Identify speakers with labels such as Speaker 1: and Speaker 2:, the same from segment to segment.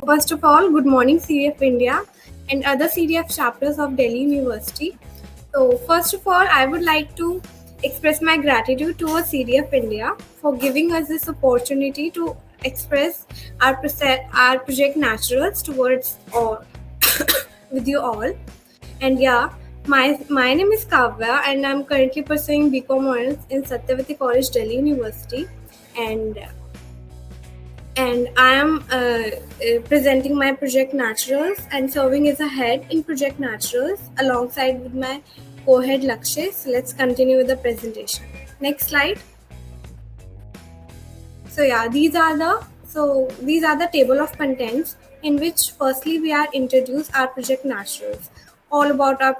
Speaker 1: first of all, good morning, CF India and other CDF chapters of Delhi University. So, first of all, I would like to express my gratitude towards CDF India for giving us this opportunity to express our project naturals towards all with you all. And yeah, my name is Kavya, and I'm currently pursuing BCom Honors in Satyawati College, Delhi University, and I am presenting my project Naturals and serving as a head in project Naturals alongside with my co-head Lakshay. So let's continue with the presentation. Next slide. So yeah, these are the table of contents in which firstly we are introduced our project Naturals, all about our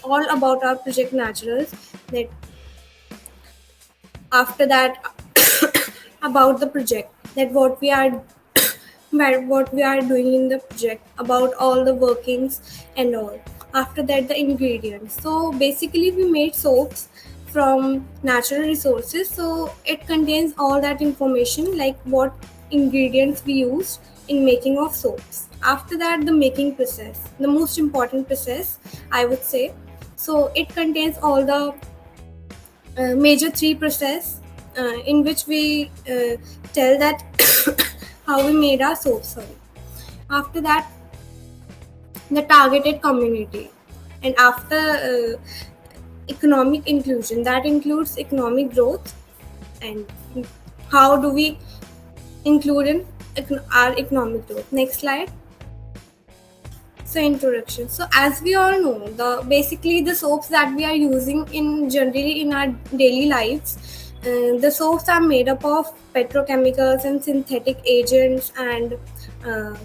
Speaker 1: all about our project Naturals. That after that about the project, that what we are doing in the project, about all the workings and all. After that, the ingredients. So basically we made soaps from natural resources, so it contains all that information like what ingredients we used in making of soaps. After that, the making process, the most important process, I would say. So it contains all the major three process in which we tell that how we made our soap. Sorry. After that, the targeted community, and after economic inclusion, that includes economic growth and how do we include in our economic growth. Next slide. So introduction. So as we all know, the soaps that we are using in generally in our daily lives, the soaps are made up of petrochemicals and synthetic agents and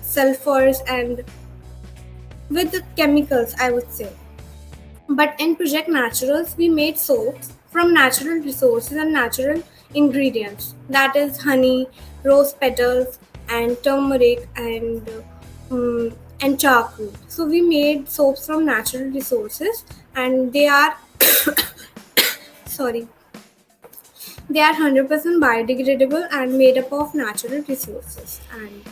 Speaker 1: sulfurs and with the chemicals, I would say. But in Project Naturals, we made soaps from natural resources and natural ingredients. That is honey, rose petals, and turmeric and charcoal. So we made soaps from natural resources, and they are sorry, they are 100% biodegradable and made up of natural resources, and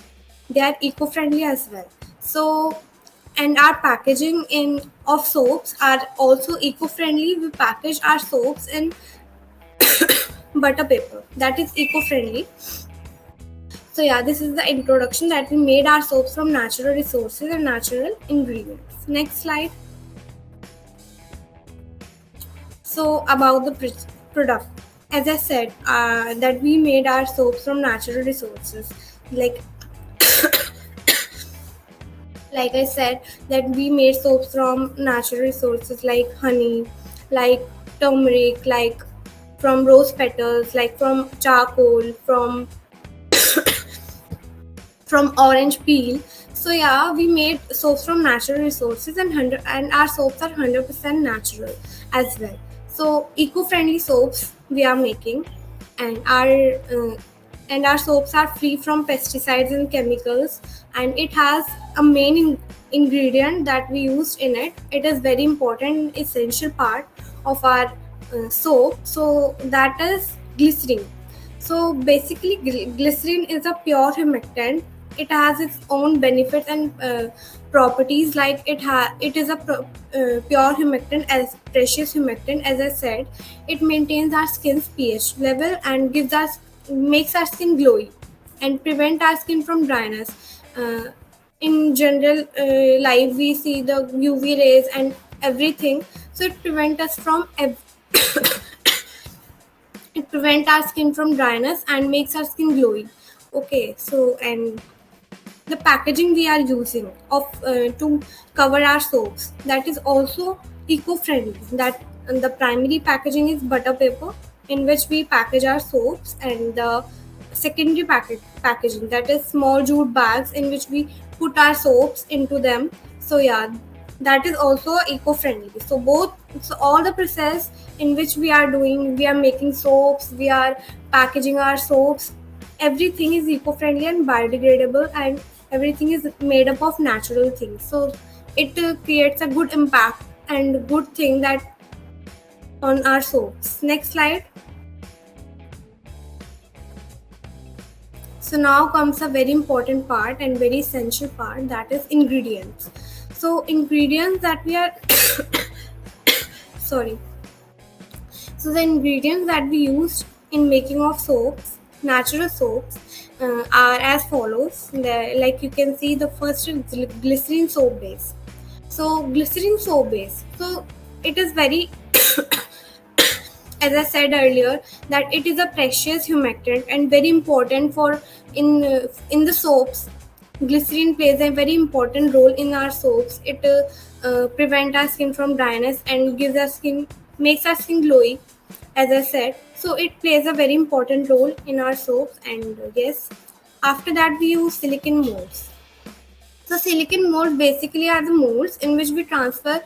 Speaker 1: they are eco-friendly as well. So, and our packaging in of soaps are also eco-friendly. We package our soaps in butter paper, that is eco-friendly. So yeah, this is the introduction, that we made our soaps from natural resources and natural ingredients. Next slide. So about the product, as I said, that we made our soaps from natural resources, like I said, that we made soaps from natural resources like honey, like turmeric, like from rose petals, like from charcoal, from orange peel. So yeah, we made soaps from natural resources, and our soaps are 100% natural as well. So eco-friendly soaps we are making, and our soaps are free from pesticides and chemicals, and it has a main ingredient that we used in it. It is very important, essential part of our soap. So that is glycerin. So basically, glycerin is a pure humectant. It has its own benefits and properties. Like it is a pure humectant, as precious humectant. As I said, it maintains our skin's pH level and makes our skin glowy and prevent our skin from dryness. In general life, we see the UV rays and everything, so it prevents us from it prevents our skin from dryness and makes our skin glowy. Okay, so and the packaging we are using of to cover our soaps, that is also eco-friendly. That and the primary packaging is butter paper, in which we package our soaps, and the secondary packaging, that is small jute bags in which we put our soaps into them. So yeah, that is also eco-friendly. So all the process in which we are making soaps, we are packaging our soaps, everything is eco-friendly and biodegradable, and everything is made up of natural things. So it creates a good impact and good thing that on our soaps. Next slide. So now comes a very important part and very essential part, that is ingredients. So ingredients that we are sorry. So the ingredients that we use in making of soaps, natural soaps, are as follows. Like you can see, the first is glycerin soap base. So glycerin soap base. So it is very as I said earlier, that it is a precious humectant and very important for in the soaps. Glycerin plays a very important role in our soaps. It prevents our skin from dryness and gives our skin makes our skin glowy, as I said. So it plays a very important role in our soaps. And yes, after that we use silicone molds. So silicone molds basically are the molds in which we transfer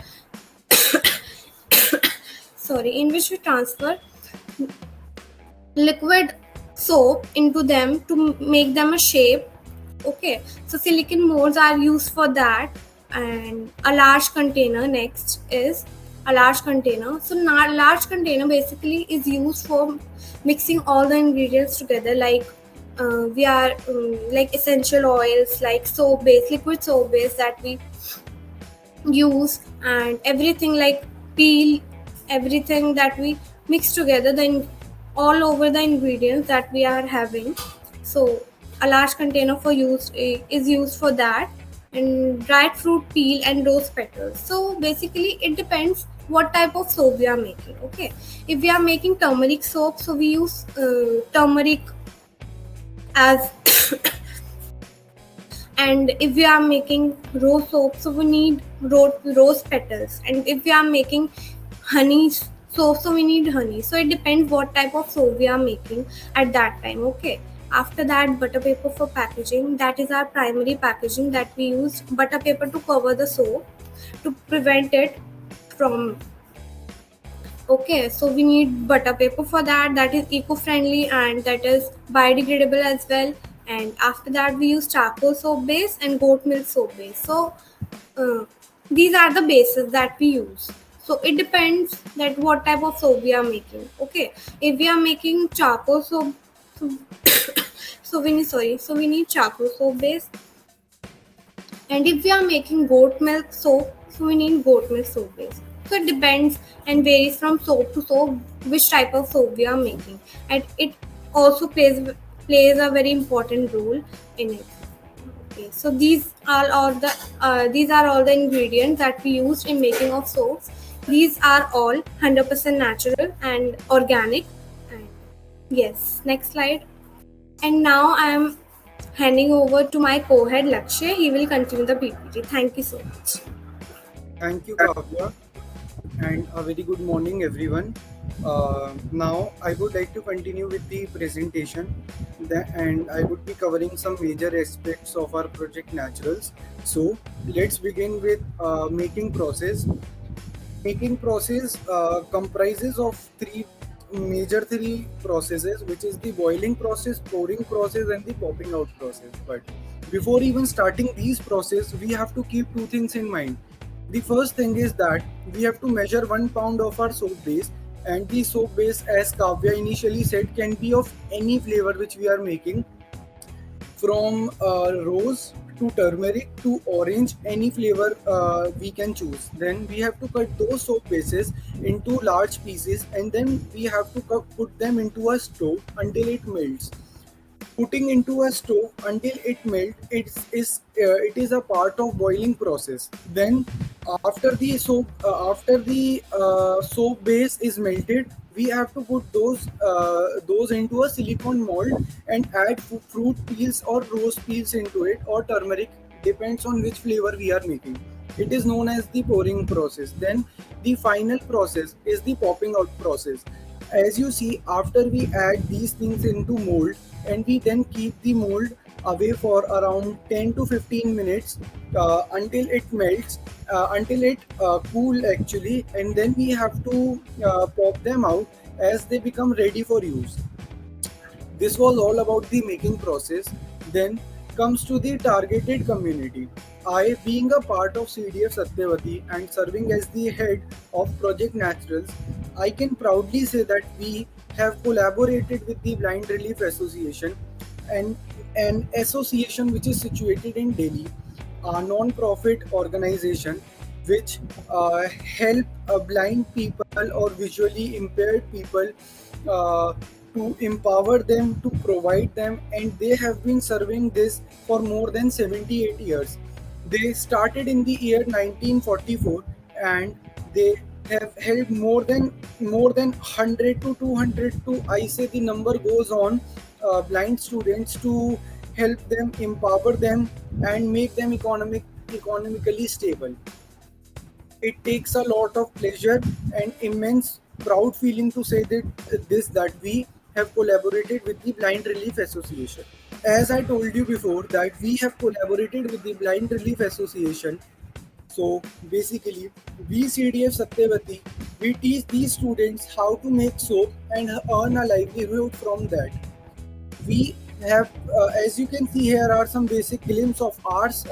Speaker 1: in which we transfer liquid soap into them to make them a shape. Okay, so silicone molds are used for that. And a large container next is a large container. So large container basically is used for mixing all the ingredients together, like we are like essential oils, like soap base, liquid soap base that we use, and everything like peel, everything that we mix together, then all over the ingredients that we are having. So a large container for use is used for that. And dried fruit peel and rose petals. So basically it depends what type of soap we are making. Okay, if we are making turmeric soap, so we use turmeric as and if we are making rose soap, so we need rose petals. And if we are making honey soap, so we need honey. So it depends what type of soap we are making at that time. Okay, after that, butter paper for packaging. That is our primary packaging that we use. Butter paper to cover the soap to prevent it from. Okay, so we need butter paper for that. That is eco-friendly and that is biodegradable as well. And after that, we use charcoal soap base and goat milk soap base. So uh, these are the bases that we use. So it depends that what type of soap we are making. Okay, if we are making charcoal soap, so, so we need charcoal soap base. And if we are making goat milk soap, so we need goat milk soap base. So it depends and varies from soap to soap which type of soap we are making. And it also plays a very important role in it. Okay, so these are all the ingredients that we used in making of soaps. These are all 100% natural and organic. And yes, next slide. And now I am handing over to my co-head Lakshay. He will continue the PPT. Thank you so much.
Speaker 2: Thank you, Kavya, and a very good morning, everyone. Now, I would like to continue with the presentation, and I would be covering some major aspects of our project Naturals. So, let's begin with making process. Making process comprises of three processes, which is the boiling process, pouring process, and the popping out process. But before even starting these process, we have to keep two things in mind. The first thing is that we have to measure 1 pound of our soap base, and the soap base, as Kavya initially said, can be of any flavor which we are making, from rose to turmeric to orange, any flavor we can choose. Then we have to cut those soap bases into large pieces, and then we have to put them into a stove until it melts. Putting into a stove until it melts, it is a part of boiling process. Then after the soap base is melted, we have to put those into a silicone mold and add fruit peels or rose peels into it, or turmeric, depends on which flavor we are making. It is known as the pouring process. Then the final process is the popping out process. As you see, after we add these things into mold, and we then keep the mold away for around 10 to 15 minutes until it melts, until it cool actually, and then we have to pop them out as they become ready for use. This was all about the making process. Then comes to the targeted community. I, being a part of CDF Satyawati and serving as the head of Project Naturals, I can proudly say that we have collaborated with the Blind Relief Association an, an association which is situated in Delhi, a non-profit organization which help blind people or visually impaired people, uh, to empower them, to provide them, and they have been serving this for more than 78 years. They started in the year 1944, and they have helped more than 100 to 200 to, I say the number goes on, blind students, to help them, empower them, and make them economically stable. It takes a lot of pleasure and immense proud feeling to say that we have collaborated with the Blind Relief Association. As I told you before, that we have collaborated with the Blind Relief Association. So basically, we CDF Satyavati, we teach these students how to make soap and earn a livelihood from that. We have, as you can see here, are some basic glimpse of ours,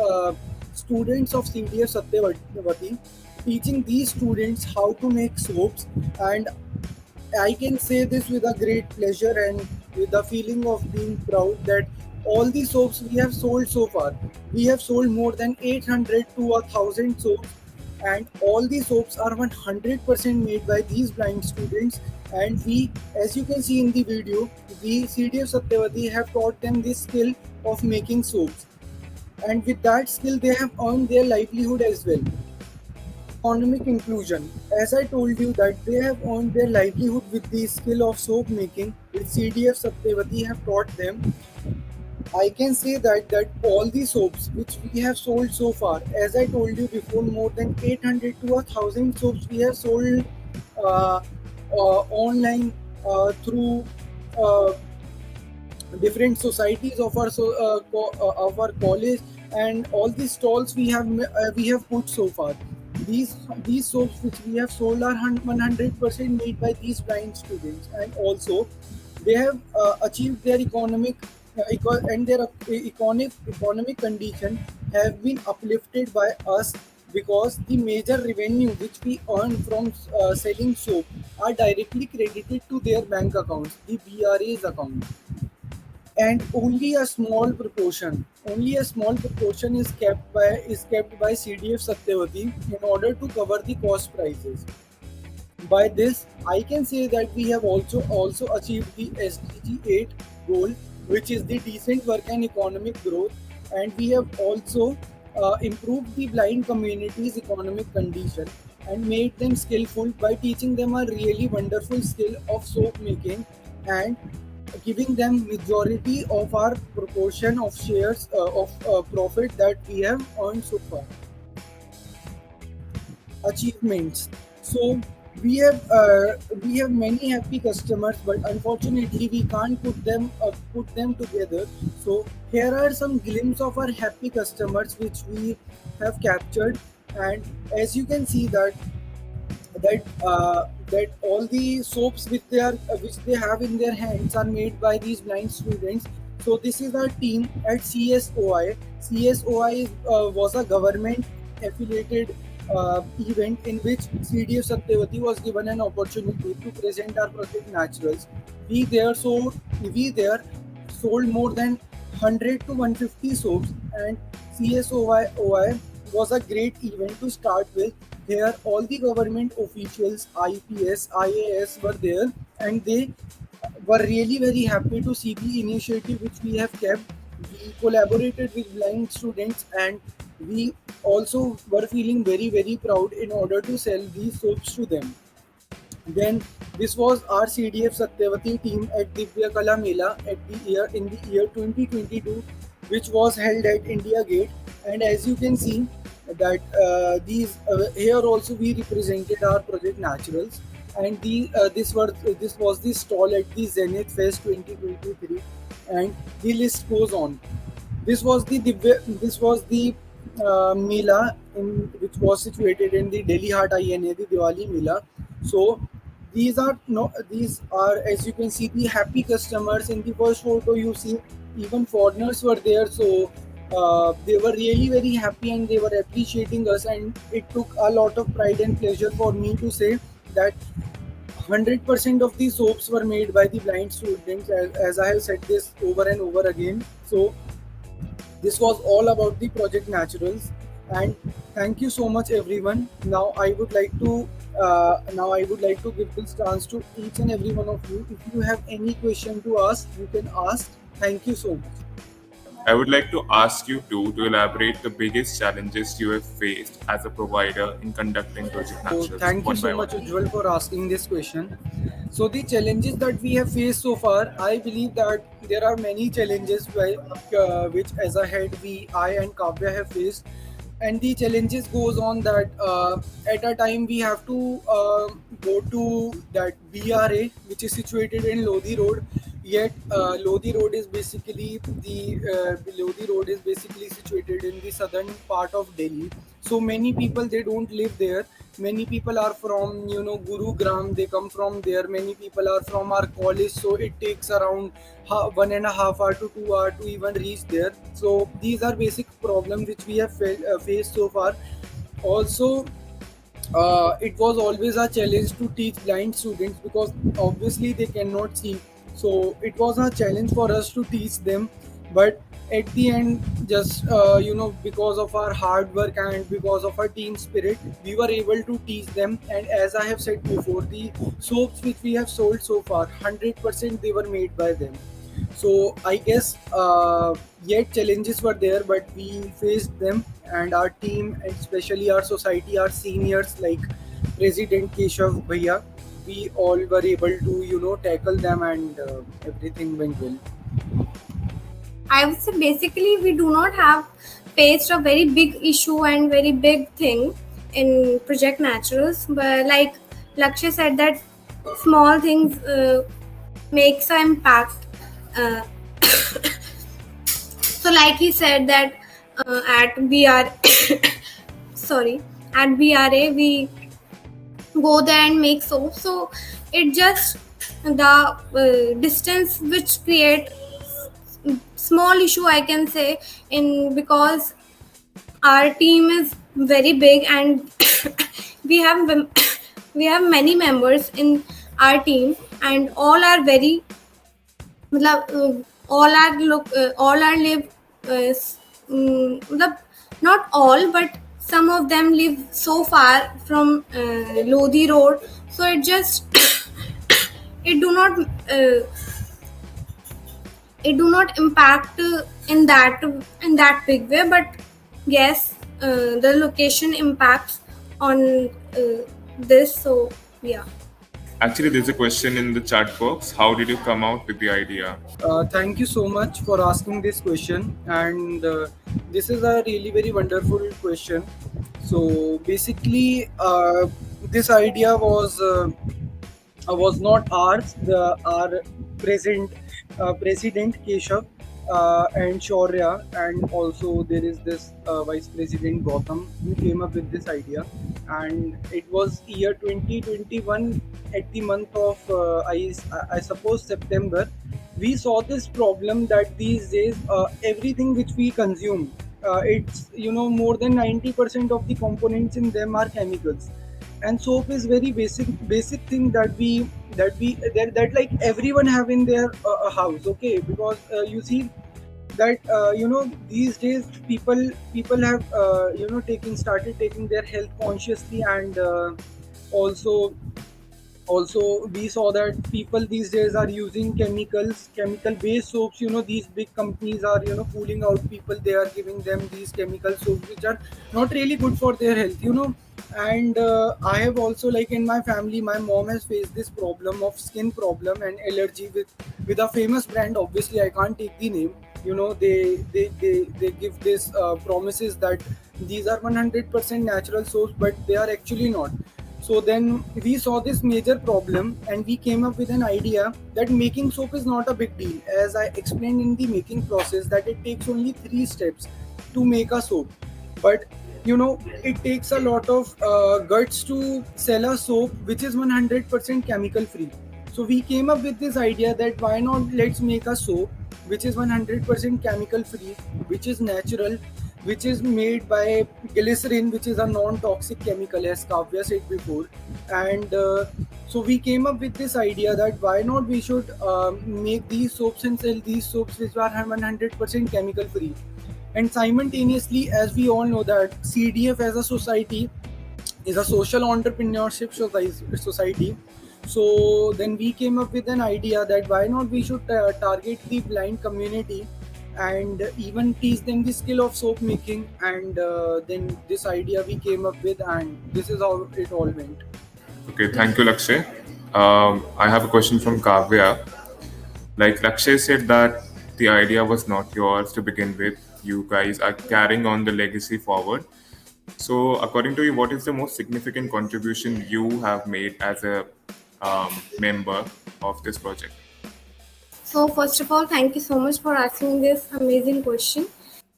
Speaker 2: students of CDF Satyavati, teaching these students how to make soaps. And I can say this with a great pleasure and with a feeling of being proud that all the soaps we have sold so far, we have sold more than 800 to 1,000 soaps, and all the soaps are 100% made by these blind students. And we, as you can see in the video, we CDF Satyavati have taught them this skill of making soaps, and with that skill, they have earned their livelihood as well. Economic inclusion. As I told you that they have earned their livelihood with the skill of soap making, which CDF Satyavati have taught them. I can say that all the soaps which we have sold so far, as I told you before, more than 800 to 1,000 soaps we have sold uh, online, through uh, different societies of our of our college, and all the stalls we have put so far. These soaps which we have sold are 100% made by these blind students, and also they have achieved their and their economic condition have been uplifted by us, because the major revenue which we earn from selling soap are directly credited to their bank accounts, the BRA's account. And only a small proportion is kept by CDF Satyavati in order to cover the cost prices. By this, I can say that we have also achieved the SDG 8 goal, which is the decent work and economic growth, and we have also improved the blind community's economic condition and made them skillful by teaching them a really wonderful skill of soap making, and giving them majority of our proportion of shares of profit that we have earned so far. Achievements. So we have many happy customers, but unfortunately we can't put them together. So here are some glimpses of our happy customers which we have captured, and as you can see that all the soaps which they have in their hands are made by these blind students. So this is our team at CSOI. CSOI was a government affiliated event in which CDF Satyavati was given an opportunity to present our project Naturals. We there so we there sold more than 100 to 150 soaps, and CSOI was a great event to start with. Here, all the government officials, IPS, IAS were there, and they were really very happy to see the initiative which we have kept. We collaborated with blind students, and we also were feeling very, very proud in order to sell these soaps to them. Then this was our CDF Satyavati team at Divya Kala Mela in the year 2022, which was held at India Gate. And as you can see, that these here also we represented our project Naturals, and this was the stall at the Zenith Fest 2023, and the list goes on. This was the Mela which was situated in the Delhi Heart INA, the Diwali Mela. So these are no these are, as you can see, the happy customers. In the first photo you see even foreigners were there, so they were really very happy and they were appreciating us, and it took a lot of pride and pleasure for me to say that 100% of the soaps were made by the blind students, as I have said this over and over again. So this was all about the project naturals, and thank you so much everyone. Now I would like to give this chance to each and every one of you. If you have any question to ask, you can ask. Thank you so much.
Speaker 3: I would like to ask you two to elaborate the biggest challenges you have faced as a provider in conducting Project
Speaker 2: So
Speaker 3: Naturals
Speaker 2: thank you
Speaker 3: one
Speaker 2: so
Speaker 3: by
Speaker 2: much,
Speaker 3: one.
Speaker 2: Ujjwal, for asking this question. So the challenges that we have faced so far, I believe that there are many challenges which, as a head, I and Kavya have faced, and the challenges goes on that at a time we have to go to that BRA, which is situated in Lodi Road. Yet Lodi Road is basically situated in the southern part of Delhi. So many people, they don't live there. Many people are from Gurugram. They come from there. Many people are from our college. So it takes around 1.5 hour to 2 hour to even reach there. So these are basic problems which we have faced so far. Also, it was always a challenge to teach blind students because obviously they cannot see. So it was a challenge for us to teach them. But at the end, just because of our hard work and because of our team spirit, we were able to teach them. And as I have said before, the soaps which we have sold so far, 100% they were made by them. So I guess yet challenges were there, but we faced them, and our team, and especially our society, our seniors like President Keshav Bhaiya, we all were able to tackle them, and everything went well.
Speaker 1: I would say basically we do not have faced a very big issue and very big thing in Project Naturals, but like Lakshya said that small things makes an impact. Uh, so like he said that at BR sorry, at BRA we go there and make soap. So it just the distance which create small issue I can say in because our team is very big and we have we have many members in our team and all are very मतलब, all are live मतलब, not all but some of them live so far from Lodi Road, so it just it do not it do not impact in that big way, but yes, the location impacts on this. So yeah.
Speaker 3: Actually, there's a question in the chat box. How did you come out with the idea?
Speaker 2: Thank you so much for asking this question, and this is a really very wonderful question. So basically, this idea was not ours. Our present President Keshav and Shaurya, and also there is this Vice President Gautam who came up with this idea, and it was year 2021 at the month of I suppose September. We saw this problem that these days everything which we consume, it's more than 90% of the components in them are chemicals, and soap is very basic thing that like everyone have in their house, okay, because you see that these days people have started taking their health consciously, and also we saw that people these days are using chemical based soaps. These big companies are fooling out people. They are giving them these chemical soaps which are not really good for their health. And I have also, like, in my family, my mom has faced this problem of skin problem and allergy with a famous brand. Obviously I can't take the name. They give this promises that these are 100% natural soaps, but they are actually not. So then we saw this major problem, and we came up with an idea that making soap is not a big deal. As I explained in the making process, that it takes only 3 steps to make a soap. But it takes a lot of guts to sell a soap which is 100% chemical free. So we came up with this idea that why not let's make a soap which is 100% chemical free, which is natural, which is made by glycerin, which is a non-toxic chemical, as Kavya said before. And So we came up with this idea that why not we should make these soaps and sell these soaps which are 100% chemical free. And simultaneously, as we all know that CDF as a society is a social entrepreneurship society. So then we came up with an idea that why not we should target the blind community and even teach them the skill of soap making. And then this idea we came up with, and this is how it all went.
Speaker 3: Okay, thank you, Lakshay. I have a question from Kavya. Like Lakshay said that the idea was not yours to begin with. You guys are carrying on the legacy forward. So, according to you, what is the most significant contribution you have made as a member of this project?
Speaker 1: So, first of all, thank you so much for asking this amazing question.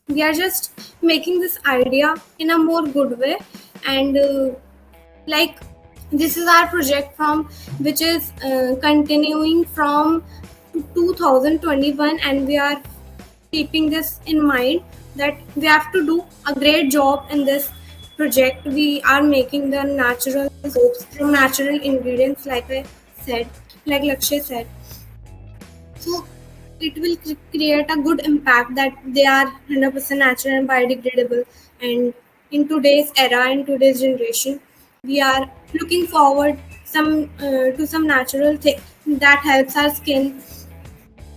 Speaker 1: We are just making this idea in a more good way, and like this is our project from which is continuing from 2021, and we are keeping this in mind that we have to do a great job in this project. We are making the natural soaps from natural ingredients, like I said, like Lakshay said. So it will create a good impact that they are 100% natural and biodegradable. And in today's era, in today's generation, we are looking forward some to some natural thing that helps our skin,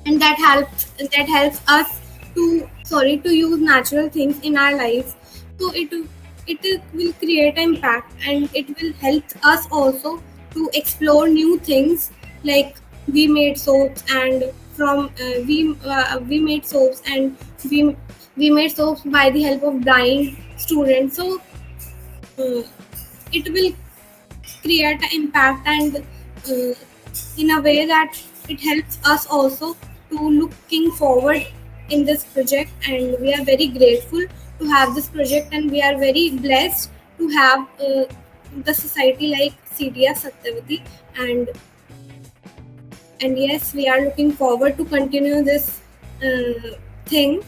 Speaker 1: and that helps us to use natural things in our lives. So it will create an impact, and it will help us also to explore new things. Like we made soaps, and we made soaps, and we made soaps by the help of blind students. So uh, it will create an impact, and in a way that it helps us also to looking forward in this project. And we are very grateful to have this project, and we are very blessed to have the society like CDF Satyawati. And yes, we are looking forward to continue this thing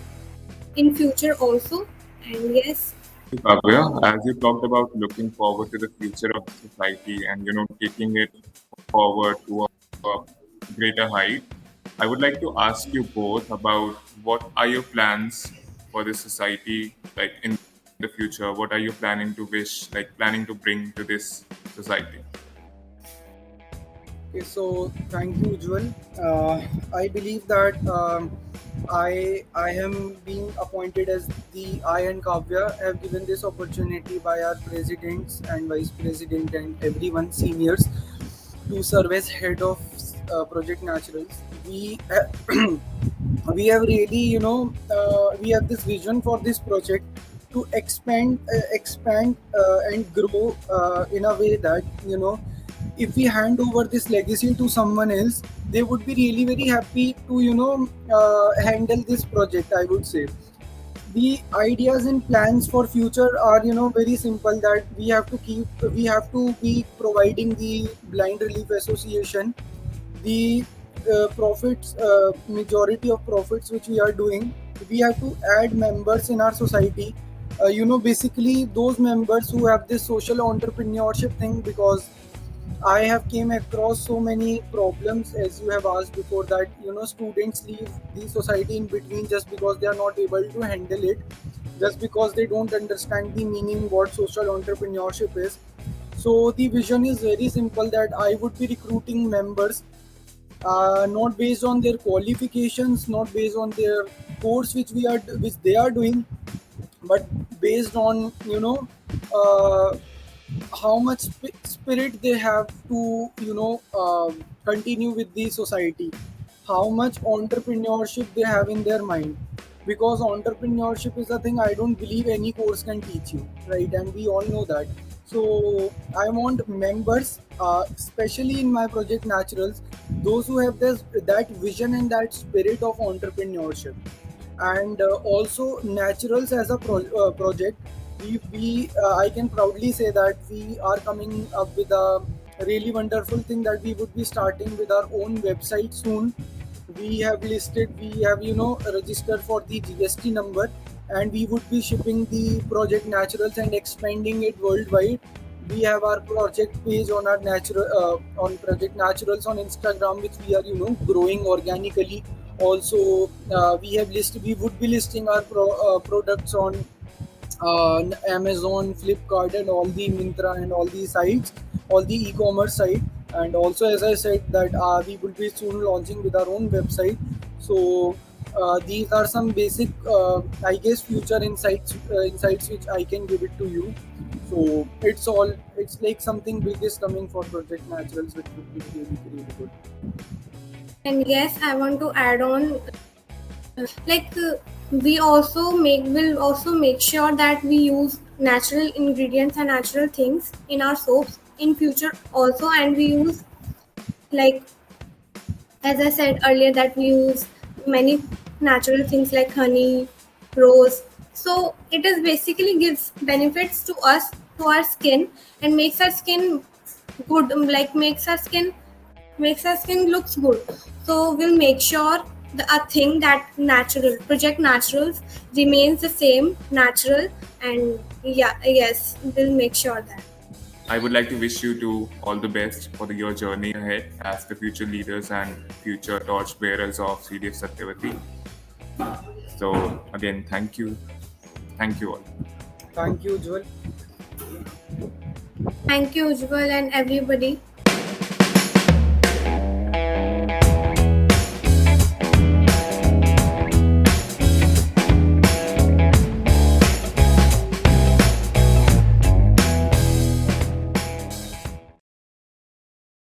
Speaker 1: in future also. And yes.
Speaker 3: Kavya, as you talked about looking forward to the future of society and taking it forward to a greater height, I would like to ask you both about what are your plans for this society, like in the future. What are you planning to planning to bring to this society?
Speaker 2: Okay, so thank you, Ujjwal. I believe that I am being appointed as the I and Kavya have given this opportunity by our presidents and vice president and everyone seniors to serve as head of Project Naturals. We have really, we have this vision for this project to expand and grow in a way that if we hand over this legacy to someone else, they would be really very happy to handle this project, I would say. The ideas and plans for future are very simple, that we have to be providing the blind relief association the profits, majority of profits which we are doing. We have to add members in our society, basically those members who have this social entrepreneurship thing, because I have came across so many problems, as you have asked before, that students leave the society in between just because they are not able to handle it, just because they don't understand the meaning what social entrepreneurship is. So the vision is very simple, that I would be recruiting members, not based on their qualifications, not based on their course which they are doing, but based on uh, how much spirit they have to continue with the society, how much entrepreneurship they have in their mind, because entrepreneurship is a thing I don't believe any course can teach you, right? And we all know that. So I want members, especially in my project Naturals, those who have that vision and that spirit of entrepreneurship. And also Naturals as a project, I can proudly say that we are coming up with a really wonderful thing, that we would be starting with our own website soon. We have registered for the GST number, and we would be shipping the project Naturals and expanding it worldwide. We have our project page on our natural on Project Naturals on Instagram, which we are growing organically. Also, we would be listing our products on Amazon, Flipkart, and all the Mintra and all the sites, all the e-commerce site. And also, as I said, that we will be soon launching with our own website. So these are some basic, I guess, future insights which I can give it to you. So it's like something big is coming for Project Naturals, which would be really really good.
Speaker 1: And yes, I want to add on, like we also make will also make sure that we use natural ingredients and natural things in our soaps in future also, and we use, like as I said earlier, that we use many natural things like honey, rose. So it is basically gives benefits to us, to our skin, and makes our skin good, makes our skin looks good. So we'll make sure the a thing that natural Project Naturals remains the same natural, and yeah, yes, we'll make sure that.
Speaker 3: I would like to wish you to all the best for your journey ahead as the future leaders and future torch bearers of CDF Satyavati. So again, thank you all.
Speaker 2: Thank you, Joel.
Speaker 1: Thank you, Ujjwal, and everybody.